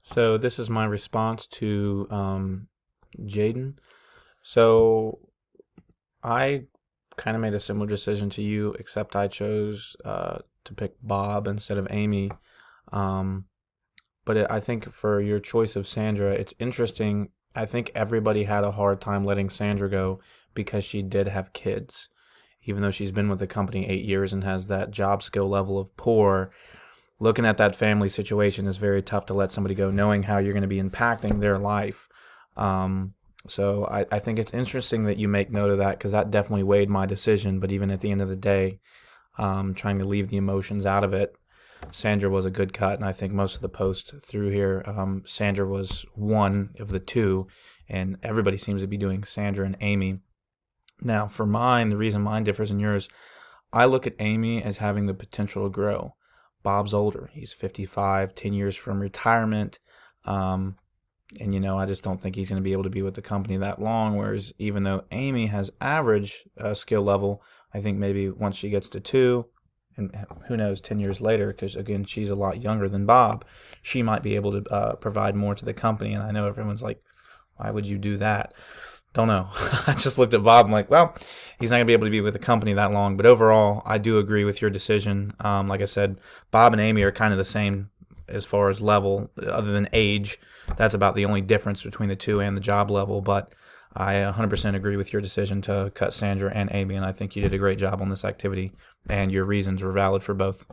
So this is my response to Jaden. So I kind of made a similar decision to you, except I chose to pick Bob instead of Amy. Um, I think for your choice of Sandra, it's interesting. I think everybody had a hard time letting Sandra go because she did have kids. Even though she's been with the company 8 years and has that job skill level of poor, looking at that family situation is very tough to let somebody go, knowing how you're going to be impacting their life. Um, so I think it's interesting that you make note of that because that definitely weighed my decision. But even at the end of the day, trying to leave the emotions out of it, Sandra was a good cut, and I think most of the post through here, Sandra was one of the two, and everybody seems to be doing Sandra and Amy. Now, for mine, the reason mine differs than yours, I look at Amy as having the potential to grow. Bob's older. He's 55, 10 years from retirement. Um, I just don't think he's going to be able to be with the company that long. Whereas, even though Amy has average skill level, I think maybe once she gets to two, and who knows, 10 years later, because again, she's a lot younger than Bob, she might be able to provide more to the company. And I know everyone's like, why would you do that? Don't know. I just looked at Bob. I'm like, well, he's not going to be able to be with the company that long. But overall, I do agree with your decision. Like I said, Bob and Amy are kind of the same as far as level, other than age. That's about the only difference between the two and the job level. But I 100% agree with your decision to cut Sandra and Amy, and I think you did a great job on this activity, and your reasons were valid for both.